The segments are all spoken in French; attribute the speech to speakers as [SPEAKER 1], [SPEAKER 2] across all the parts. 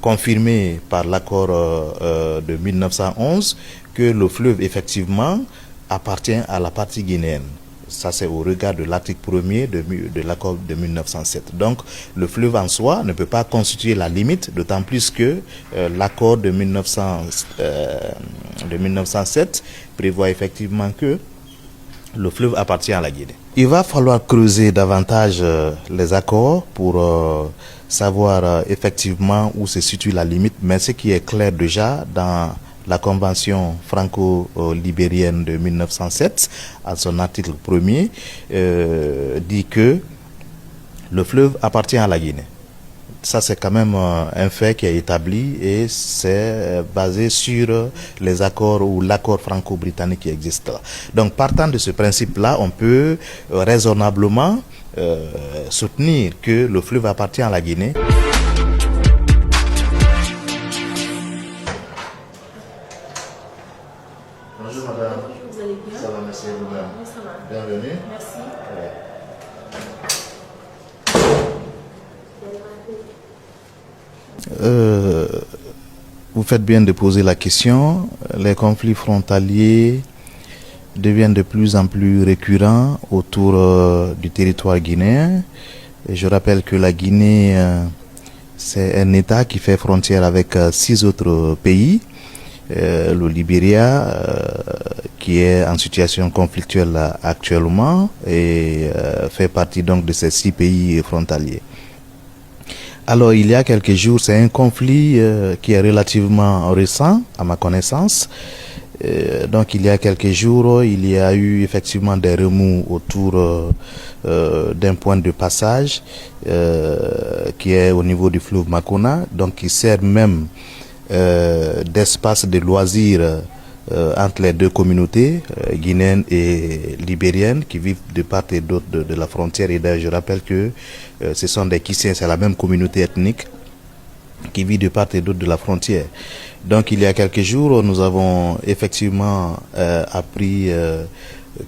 [SPEAKER 1] confirmé par l'accord de 1911 que le fleuve effectivement appartient à la partie guinéenne. Ça, c'est au regard de l'article 1er de l'accord de 1907. Donc, le fleuve en soi ne peut pas constituer la limite, d'autant plus que l'accord de 1907 prévoit effectivement que le fleuve appartient à la Guinée. Il va falloir creuser davantage les accords pour savoir effectivement où se situe la limite, mais ce qui est clair déjà dans la convention franco-libérienne de 1907, à son article 1er, dit que le fleuve appartient à la Guinée. Ça, c'est quand même un fait qui est établi et c'est basé sur les accords ou l'accord franco-britannique qui existe là. Donc, partant de ce principe-là, on peut raisonnablement soutenir que le fleuve appartient à la Guinée. Bonjour madame.
[SPEAKER 2] Bonjour, vous allez bien?
[SPEAKER 1] Ça va, merci vous-même.
[SPEAKER 2] Oui, ça va.
[SPEAKER 1] Bienvenue.
[SPEAKER 2] Merci.
[SPEAKER 1] Vous faites bien de poser la question. Les conflits frontaliers deviennent de plus en plus récurrents autour du territoire guinéen. Et je rappelle que la Guinée, c'est un État qui fait frontière avec 6 autres pays. Le Libéria, qui est en situation conflictuelle actuellement et fait partie donc de ces 6 pays frontaliers. Alors, il y a quelques jours, c'est un conflit qui est relativement récent, à ma connaissance. Donc, il y a quelques jours, il y a eu effectivement des remous autour d'un point de passage qui est au niveau du fleuve Makona, donc qui sert même d'espace de loisirs entre les deux communautés, guinéennes et libériennes, qui vivent de part et d'autre de la frontière. Et d'ailleurs, je rappelle que ce sont des Kissiens, c'est la même communauté ethnique qui vit de part et d'autre de la frontière. Donc, il y a quelques jours, nous avons effectivement appris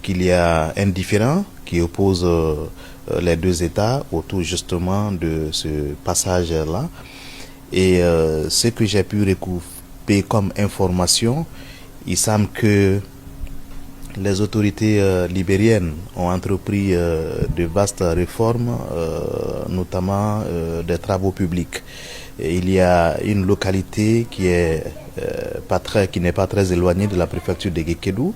[SPEAKER 1] qu'il y a un différend qui oppose les deux États autour justement de ce passage-là. Et ce que j'ai pu recouper comme information, il semble que les autorités libériennes ont entrepris de vastes réformes, notamment des travaux publics. Et il y a une localité qui n'est pas très éloignée de la préfecture de Guékédou,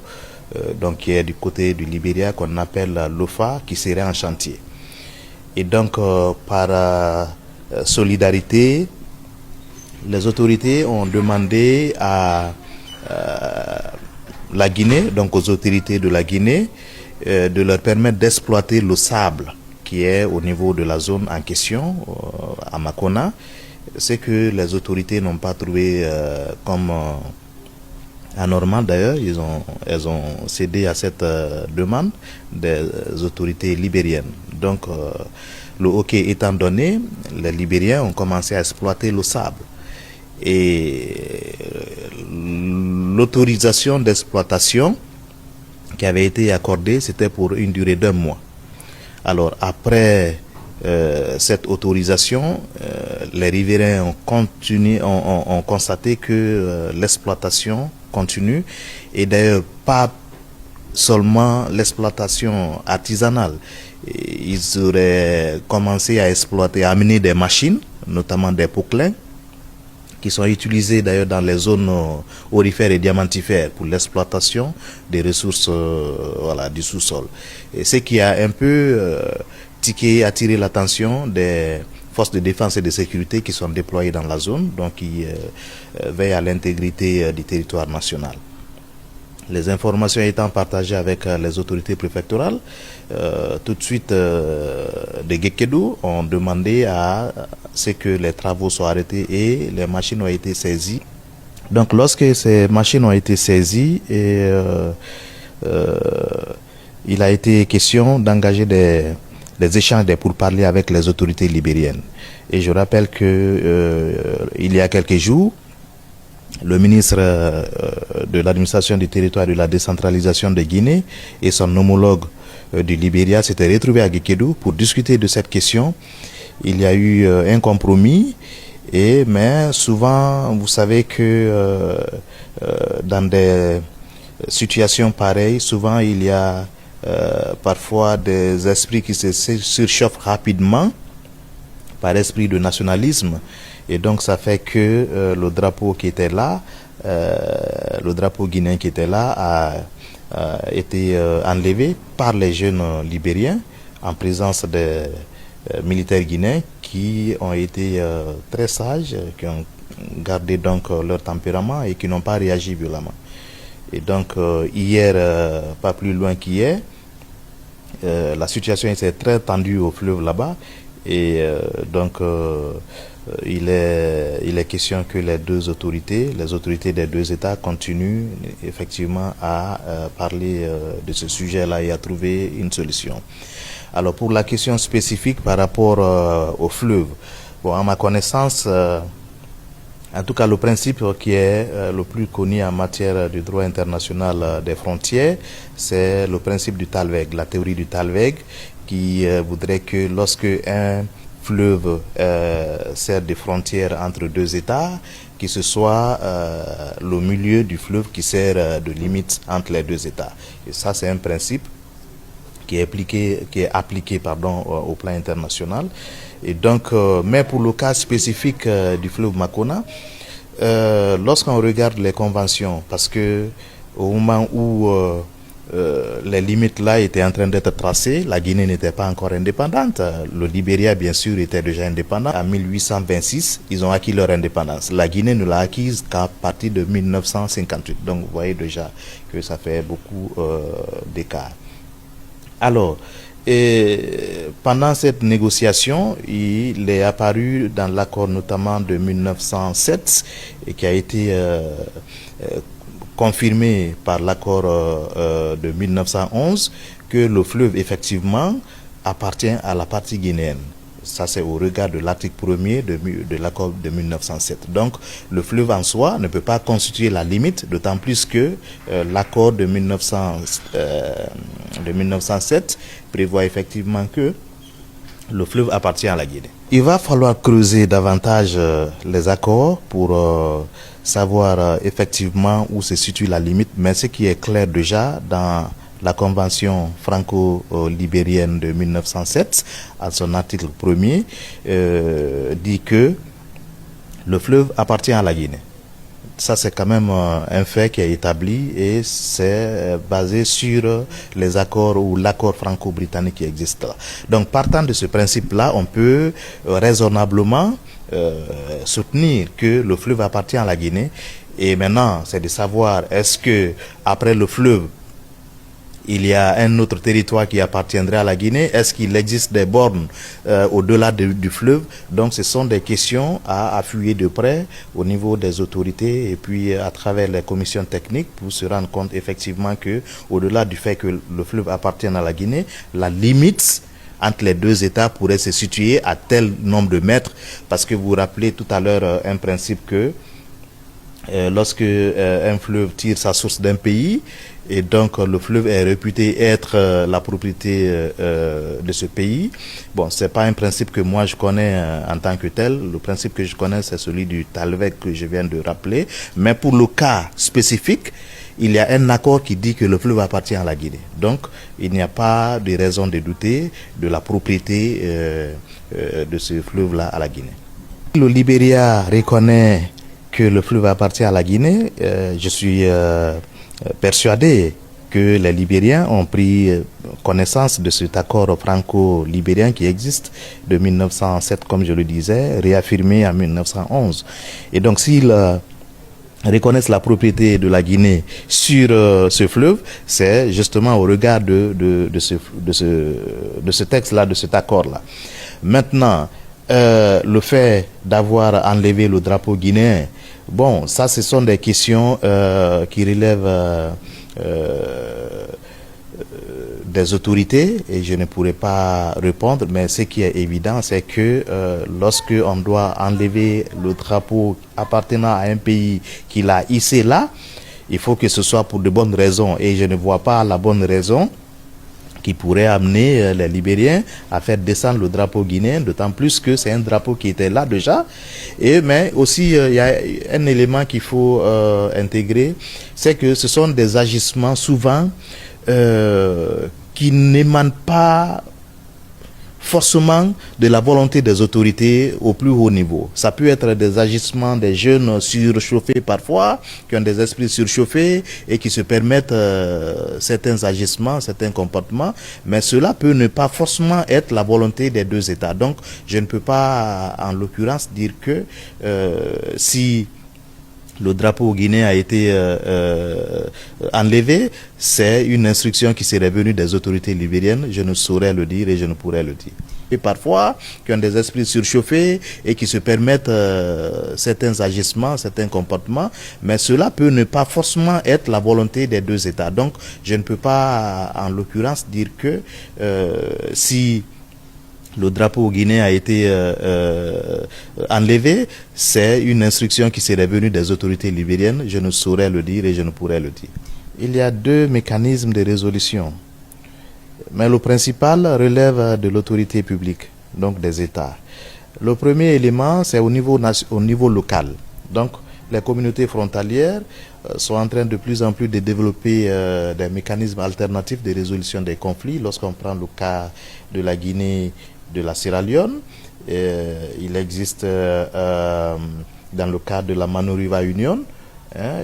[SPEAKER 1] donc qui est du côté du Libéria, qu'on appelle Lofa, qui serait en chantier. Et donc, par solidarité, les autorités ont demandé à la Guinée, donc aux autorités de la Guinée, de leur permettre d'exploiter le sable qui est au niveau de la zone en question, à Makona. C'est que les autorités n'ont pas trouvé comme anormal d'ailleurs. Elles ont cédé à cette demande des autorités libériennes. Donc, le hockey étant donné, les Libériens ont commencé à exploiter le sable. Et l'autorisation d'exploitation qui avait été accordée, c'était pour une durée d'1 mois. Alors après cette autorisation, les riverains ont constaté que l'exploitation continue, et d'ailleurs pas seulement l'exploitation artisanale. Ils auraient commencé à exploiter, à amener des machines, notamment des poquelins, qui sont utilisés d'ailleurs dans les zones aurifères et diamantifères pour l'exploitation des ressources du sous-sol. Et ce qui a un peu attiré l'attention des forces de défense et de sécurité qui sont déployées dans la zone, donc qui veillent à l'intégrité du territoire national. Les informations étant partagées avec les autorités préfectorales, tout de suite de Guékédou ont demandé à ce que les travaux soient arrêtés et les machines ont été saisies. Donc lorsque ces machines ont été saisies, il a été question d'engager des échanges, des pourparlers avec les autorités libériennes. Et je rappelle que il y a quelques jours, le ministre de l'administration du territoire et de la décentralisation de Guinée et son homologue du Libéria s'étaient retrouvés à Guékédou pour discuter de cette question. Il y a eu un compromis Mais souvent, vous savez que dans des situations pareilles, souvent il y a parfois des esprits qui se surchauffent rapidement par esprit de nationalisme, et donc ça fait que le drapeau qui était là, le drapeau guinéen qui était là a été enlevé par les jeunes libériens en présence des militaires guinéens qui ont été très sages, qui ont gardé donc leur tempérament et qui n'ont pas réagi violemment. Et donc hier, pas plus loin qu'hier, la situation était très tendue au fleuve là-bas, et donc il est question que les autorités des deux États continuent effectivement à parler de ce sujet-là et à trouver une solution. Alors pour la question spécifique par rapport au fleuve, bon, à ma connaissance, en tout cas, le principe qui est le plus connu en matière du droit international des frontières, c'est le principe du Thalweg, la théorie du Thalweg, qui voudrait que lorsque un fleuve sert de frontière entre deux États, que ce soit le milieu du fleuve qui sert de limite entre les deux États. Et ça, c'est un principe qui est appliqué au plan international. Et donc, mais pour le cas spécifique du fleuve Makona, lorsqu'on regarde les conventions, parce que au moment où les limites là étaient en train d'être tracées, la Guinée n'était pas encore indépendante. Le Libéria, bien sûr, était déjà indépendant. En 1826, ils ont acquis leur indépendance. La Guinée ne l'a acquise qu'à partir de 1958. Donc, vous voyez déjà que ça fait beaucoup d'écart. Alors, pendant cette négociation, il est apparu dans l'accord notamment de 1907 et qui a été confirmé par l'accord de 1911 que le fleuve effectivement appartient à la partie guinéenne. Ça, c'est au regard de l'article 1er de l'accord de 1907. Donc, le fleuve en soi ne peut pas constituer la limite, d'autant plus que l'accord de 1907 prévoit effectivement que le fleuve appartient à la Guinée. Il va falloir creuser davantage les accords pour savoir effectivement où se situe la limite, mais ce qui est clair déjà dans la convention franco-libérienne de 1907, à son article 1er, dit que le fleuve appartient à la Guinée. Ça, c'est quand même un fait qui est établi et c'est basé sur les accords ou l'accord franco-britannique qui existe là. Donc, partant de ce principe-là, on peut raisonnablement soutenir que le fleuve appartient à la Guinée. Et maintenant, c'est de savoir est-ce que après le fleuve, il y a un autre territoire qui appartiendrait à la Guinée. Est-ce qu'il existe des bornes au-delà du fleuve? Donc, ce sont des questions à affouiller de près au niveau des autorités et puis à travers les commissions techniques pour se rendre compte effectivement que, au-delà du fait que le fleuve appartient à la Guinée, la limite entre les deux États pourrait se situer à tel nombre de mètres. Parce que vous vous rappelez tout à l'heure un principe que lorsque un fleuve tire sa source d'un pays, et donc le fleuve est réputé être la propriété de ce pays. Bon, c'est pas un principe que moi je connais en tant que tel. Le principe que je connais, c'est celui du Thalweg que je viens de rappeler. Mais pour le cas spécifique, il y a un accord qui dit que le fleuve appartient à la Guinée. Donc, il n'y a pas de raison de douter de la propriété de ce fleuve-là à la Guinée. Le Libéria reconnaît que le fleuve appartient à la Guinée. Je suis persuadé que les Libériens ont pris connaissance de cet accord franco-libérien qui existe de 1907, comme je le disais, réaffirmé en 1911. Et donc, s'ils reconnaissent la propriété de la Guinée sur ce fleuve, c'est justement au regard de ce texte-là, de cet accord-là. Maintenant, le fait d'avoir enlevé le drapeau guinéen, bon, ça, ce sont des questions qui relèvent des autorités et je ne pourrais pas répondre, mais ce qui est évident, c'est que lorsque on doit enlever le drapeau appartenant à un pays qui l'a hissé là, il faut que ce soit pour de bonnes raisons et je ne vois pas la bonne raison qui pourrait amener les Libériens à faire descendre le drapeau guinéen, d'autant plus que c'est un drapeau qui était là déjà. Mais aussi, il y a un élément qu'il faut intégrer, c'est que ce sont des agissements souvent qui n'émanent pas forcément de la volonté des autorités au plus haut niveau. Ça peut être des agissements des jeunes surchauffés parfois, qui ont des esprits surchauffés et qui se permettent certains agissements, certains comportements, mais cela peut ne pas forcément être la volonté des deux États. Donc, je ne peux pas, en l'occurrence, dire que si le drapeau guinéen a été enlevé, c'est une instruction qui serait venue des autorités libériennes. Je ne saurais le dire et je ne pourrais le dire. Et parfois, qui ont des esprits surchauffés et qui se permettent certains agissements, certains comportements, mais cela peut ne pas forcément être la volonté des deux États. Donc, je ne peux pas, en l'occurrence, dire que si le drapeau guinéen a été enlevé, c'est une instruction qui serait venue des autorités libériennes. Je ne saurais le dire et je ne pourrais le dire. Il y a deux mécanismes de résolution, mais le principal relève de l'autorité publique, donc des États. Le premier élément, c'est au niveau local. Donc, les communautés frontalières sont en train de plus en plus de développer des mécanismes alternatifs de résolution des conflits. Lorsqu'on prend le cas de la Guinée, de la Sierra Leone, il existe dans le cadre de la Manoriva Union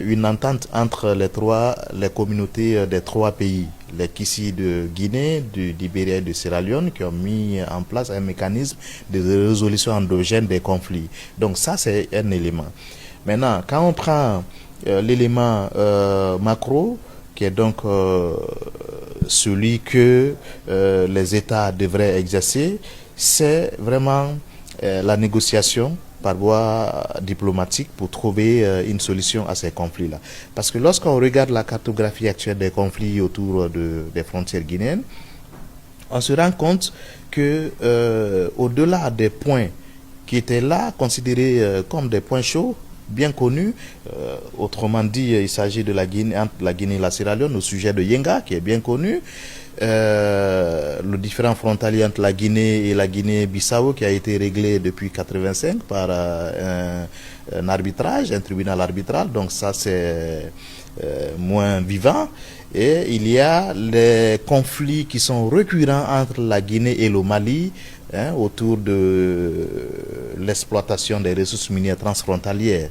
[SPEAKER 1] une entente entre les communautés des trois pays, les Kissi de Guinée, du Libéria et de Sierra Leone, qui ont mis en place un mécanisme de résolution endogène des conflits. Donc ça, c'est un élément. Maintenant, quand on prend l'élément macro, qui est donc celui que les États devraient exercer, c'est vraiment la négociation par voie diplomatique pour trouver une solution à ces conflits-là. Parce que lorsqu'on regarde la cartographie actuelle des conflits autour des frontières guinéennes, on se rend compte que au-delà des points qui étaient là, considérés comme des points chauds, bien connus, autrement dit, il s'agit de la Guinée, entre la Guinée et la Sierra Leone, au sujet de Yenga, qui est bien connu, le différent frontalier entre la Guinée et la Guinée-Bissau, qui a été réglé depuis 1985 par un arbitrage, un tribunal arbitral, donc ça c'est moins vivant. Et il y a les conflits qui sont récurrents entre la Guinée et le Mali, autour de l'exploitation des ressources minières transfrontalières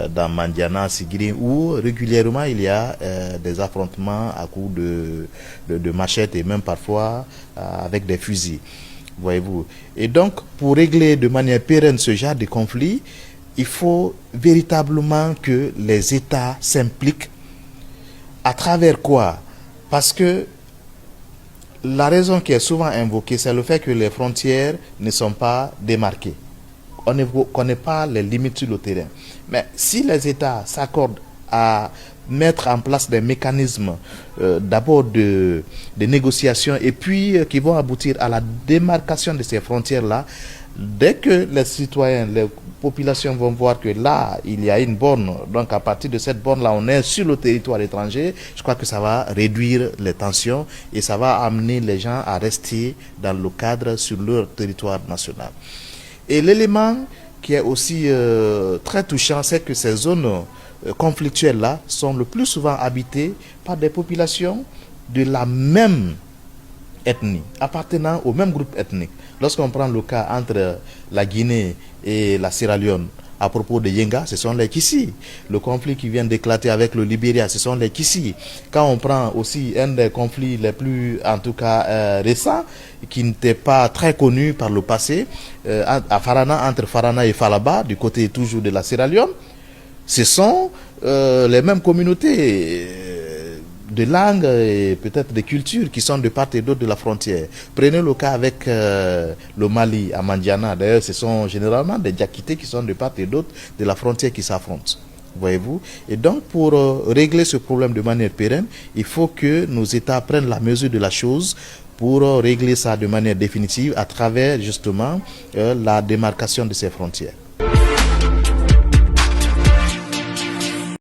[SPEAKER 1] dans Mandiana, Sigiri, où régulièrement il y a des affrontements à coups de machettes et même parfois avec des fusils, voyez-vous. Et donc, pour régler de manière pérenne ce genre de conflit, il faut véritablement que les États s'impliquent. À travers quoi? Parce que la raison qui est souvent invoquée, c'est le fait que les frontières ne sont pas démarquées. On ne connaît pas les limites sur le terrain. Mais si les États s'accordent à mettre en place des mécanismes d'abord de négociation et puis qui vont aboutir à la démarcation de ces frontières-là, dès que les citoyens, les populations vont voir que là, il y a une borne, donc à partir de cette borne-là, on est sur le territoire étranger, je crois que ça va réduire les tensions et ça va amener les gens à rester dans le cadre sur leur territoire national. Et l'élément qui est aussi très touchant, c'est que ces zones conflictuelles-là sont le plus souvent habitées par des populations de la même ethnie, appartenant au même groupe ethnique. Lorsqu'on prend le cas entre la Guinée et la Sierra Leone, à propos de Yenga, ce sont les Kissi. Le conflit qui vient d'éclater avec le Libéria, ce sont les Kissi. Quand on prend aussi un des conflits les plus, en tout cas, récents, qui n'était pas très connu par le passé, à Farana, entre Farana et Falaba, du côté toujours de la Sierra Leone, ce sont les mêmes communautés de langues et peut-être de cultures qui sont de part et d'autre de la frontière. Prenez le cas avec le Mali, à Mandiana. D'ailleurs, ce sont généralement des Diakités qui sont de part et d'autre de la frontière qui s'affrontent. Voyez-vous? Et donc, pour régler ce problème de manière pérenne, il faut que nos États prennent la mesure de la chose pour régler ça de manière définitive à travers justement la démarcation de ces frontières.